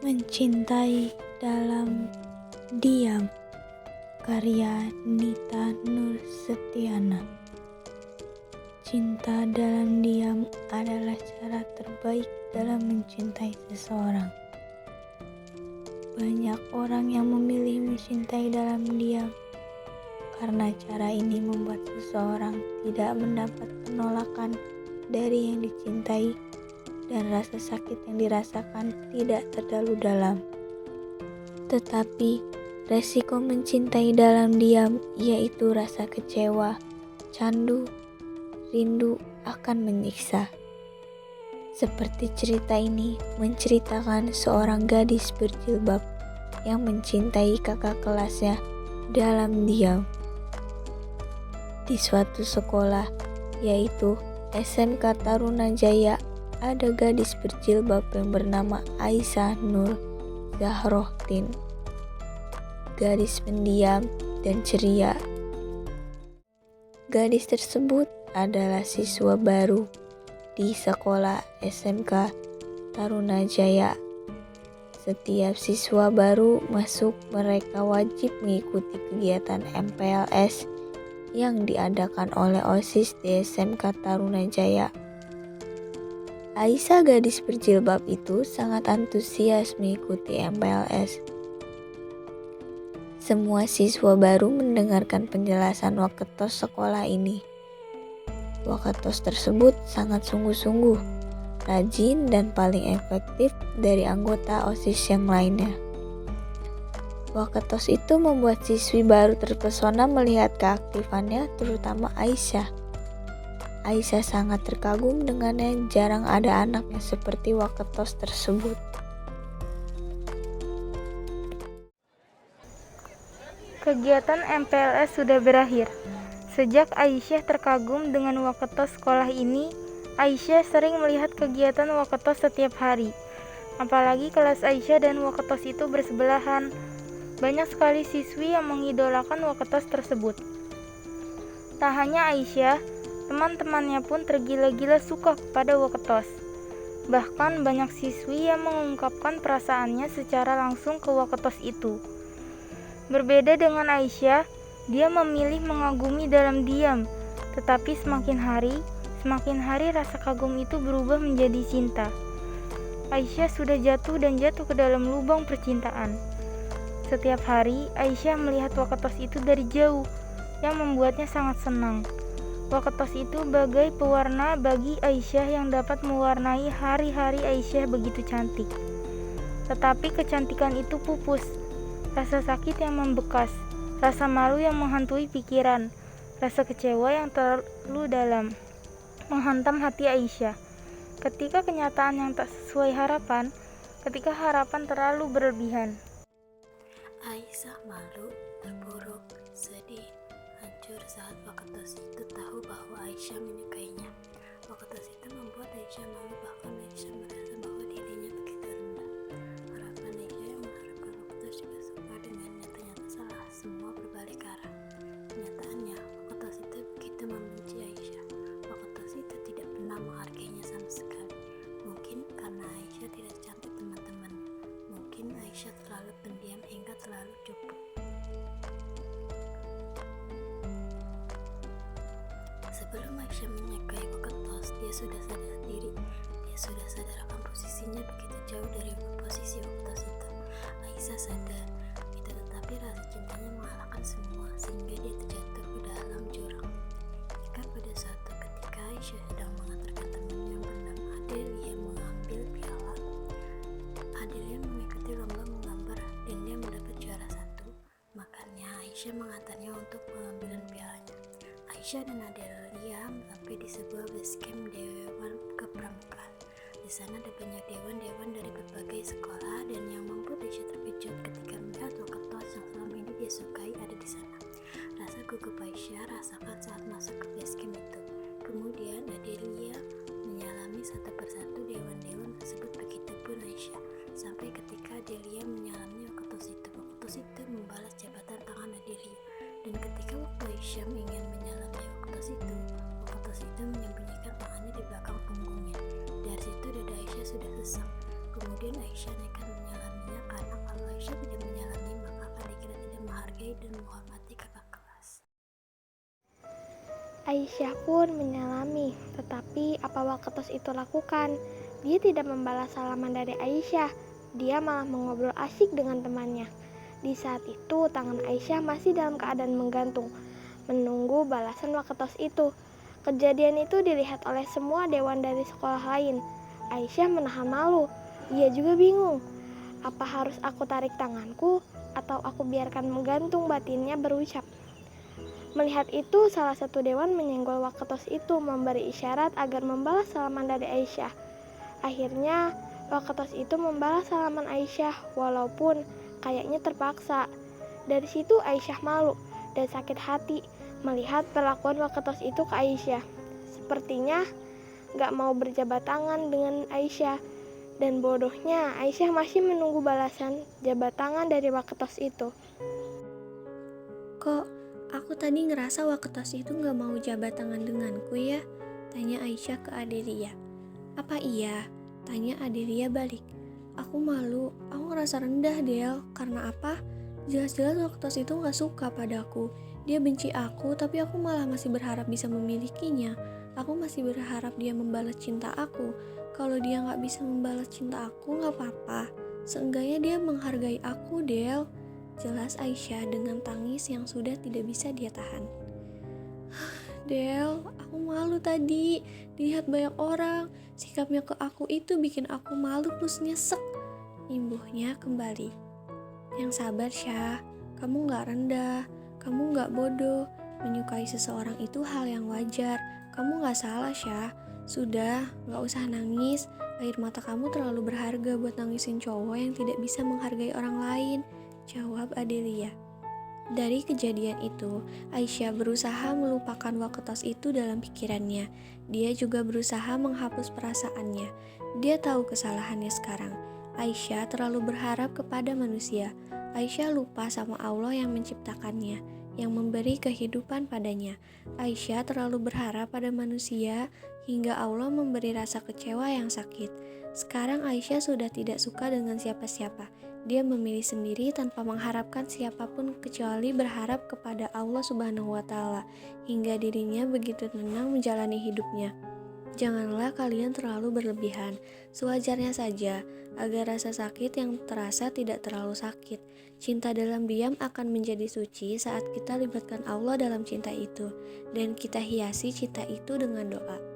Mencintai dalam diam, karya Nita Nur Setiana. Cinta dalam diam adalah cara terbaik dalam mencintai seseorang. Banyak orang yang memilih mencintai dalam diam karena cara ini membuat seseorang tidak mendapat penolakan dari yang dicintai dan rasa sakit yang dirasakan tidak terlalu dalam. Tetapi resiko mencintai dalam diam yaitu rasa kecewa, candu, rindu akan menyiksa. Seperti cerita ini menceritakan seorang gadis berjilbab yang mencintai kakak kelasnya dalam diam. Di suatu sekolah, yaitu SMK Tarunajaya, ada gadis berjilbab yang bernama Aisyah Nur Zahrotin. Gadis pendiam dan ceria. Gadis tersebut adalah siswa baru di sekolah SMK Tarunajaya. Setiap siswa baru masuk, mereka wajib mengikuti kegiatan MPLS yang diadakan oleh OSIS di SMK Tarunajaya. Aisyah, gadis berjilbab itu, sangat antusias mengikuti MPLS. Semua siswa baru mendengarkan penjelasan waketos sekolah ini. Waketos tersebut sangat sungguh-sungguh, rajin, dan paling efektif dari anggota OSIS yang lainnya. Waketos itu membuat siswi baru terpesona melihat keaktifannya, terutama Aisyah. Aisyah sangat terkagum dengannya, jarang ada anak yang seperti waketos tersebut. Kegiatan MPLS sudah berakhir. Sejak Aisyah terkagum dengan waketos sekolah ini, Aisyah sering melihat kegiatan waketos setiap hari. Apalagi kelas Aisyah dan waketos itu bersebelahan. Banyak sekali siswi yang mengidolakan waketos tersebut. Tak hanya Aisyah, teman-temannya pun tergila-gila suka kepada waketos. Bahkan banyak siswi yang mengungkapkan perasaannya secara langsung ke waketos itu. Berbeda dengan Aisyah, dia memilih mengagumi dalam diam, tetapi semakin hari rasa kagum itu berubah menjadi cinta. Aisyah sudah jatuh ke dalam lubang percintaan. Setiap hari, Aisyah melihat waketos itu dari jauh, yang membuatnya sangat senang. Waketos itu bagai pewarna bagi Aisyah yang dapat mewarnai hari-hari Aisyah begitu cantik. Tetapi kecantikan itu pupus, rasa sakit yang membekas, rasa malu yang menghantui pikiran, rasa kecewa yang terlalu dalam menghantam hati Aisyah. Ketika kenyataan yang tak sesuai harapan, ketika harapan terlalu berlebihan. Aisyah malu, terpuruk, sedih, hancur saat waketos itu tahu bahwa Aisyah menyukainya. Waketos itu membuat Aisyah malu, bahkan Aisyah merasa bahwa dirinya begitu rendah. Harapan Aisyah yang mengharapkan waketos juga suka dengannya ternyata salah, semua berbalik arah. Kenyataannya, waketos itu begitu membenci Aisyah. Waketos itu tidak pernah menghargainya sama sekali. Mungkin karena Aisyah tidak cantik teman-teman. Mungkin Aisyah terlalu pendiam hingga terlalu cupu. Sebelum Aisyah menyukai waketos, dia sudah sadar diri. Dia sudah sadar akan posisinya begitu jauh dari posisi waketos itu. Aisyah sadar itu, tetapi rasa cintanya mengalahkan semua sehingga dia terjatuh ke dalam jurang. Jika pada suatu ketika Aisyah sedang mengantarkan temannya yang bernama Adelia mengambil piala, Adelia mengikuti lomba menggambar dan dia mendapat juara 1. Makanya Aisyah mengantarnya untuk pengambilan pialanya. Aisyah dan Adelia sampai di sebuah base camp dewan kepramukaan. Di sana ada banyak dewan-dewan dari berbagai sekolah, dan yang membuat Aisyah terkejut ketika melihat waketos yang selama ini dia sukai ada di sana. Rasa gugup Aisyah rasakan saat masuk ke base camp itu. Kemudian Adelia menyalami satu persatu dewan-dewan tersebut, begitupun Aisyah. Sampai ketika Adelia menyalami waketos itu membalas jabatan tangan Adelia. Dan ketika waktu Aisyah ingin menyalami waketos itu menyembunyikan tangannya di belakang punggungnya. Dari situ dada Aisyah sudah sesak. Kemudian Aisyah nekat menyalami Aisyah tidak menyalami, maka akan dikira tidak menghargai dan menghormati kakak kelas. Aisyah pun menyalami, tetapi apa Waketos itu lakukan? Dia tidak membalas salaman dari Aisyah, dia malah mengobrol asyik dengan temannya. Di saat itu tangan Aisyah masih dalam keadaan menggantung, menunggu balasan Waketos itu. Kejadian itu dilihat oleh semua dewan dari sekolah lain. Aisyah menahan malu, ia juga bingung. Apa harus aku tarik tanganku atau aku biarkan menggantung, batinnya berucap. Melihat itu, salah satu dewan menyenggol Waketos itu, memberi isyarat agar membalas salaman dari Aisyah. Akhirnya, Waketos itu membalas salaman Aisyah, walaupun kayaknya terpaksa. Dari situ Aisyah malu dan sakit hati melihat perlakuan Waketos itu ke Aisyah. Sepertinya gak mau berjabat tangan dengan Aisyah. Dan bodohnya, Aisyah masih menunggu balasan jabat tangan dari Waketos itu. Kok aku tadi ngerasa Waketos itu gak mau jabat tangan denganku ya? Tanya Aisyah ke Adelia. Apa iya? Tanya Adelia balik. Aku malu, aku ngerasa rendah Del. Karena apa? Jelas-jelas Waketos itu gak suka padaku. Dia benci aku, tapi aku malah masih berharap bisa memilikinya. Aku masih berharap dia membalas cinta aku. Kalau dia gak bisa membalas cinta aku, gak apa-apa. Seenggaknya dia menghargai aku Del. Jelas Aisyah dengan tangis yang sudah tidak bisa dia tahan. Del, aku malu tadi. Dilihat banyak orang. Sikapnya ke aku itu bikin aku malu plus nyesek. Imbuhnya kembali. Yang sabar Syah. Kamu gak rendah. Kamu gak bodoh. Menyukai seseorang itu hal yang wajar. Kamu gak salah Syah. Sudah, gak usah nangis. Air mata kamu terlalu berharga buat nangisin cowok yang tidak bisa menghargai orang lain. Jawab Adelia. Dari kejadian itu, Aisyah berusaha melupakan Waketos itu dalam pikirannya. Dia juga berusaha menghapus perasaannya. Dia tahu kesalahannya sekarang. Aisyah terlalu berharap kepada manusia. Aisyah lupa sama Allah yang menciptakannya, yang memberi kehidupan padanya. Aisyah terlalu berharap pada manusia hingga Allah memberi rasa kecewa yang sakit. Sekarang Aisyah sudah tidak suka dengan siapa-siapa. Dia memilih sendiri tanpa mengharapkan siapapun kecuali berharap kepada Allah Subhanahu wa Ta'ala, hingga dirinya begitu tenang menjalani hidupnya. Janganlah kalian terlalu berlebihan, sewajarnya saja, agar rasa sakit yang terasa tidak terlalu sakit. Cinta dalam diam akan menjadi suci saat kita libatkan Allah dalam cinta itu, dan kita hiasi cinta itu dengan doa.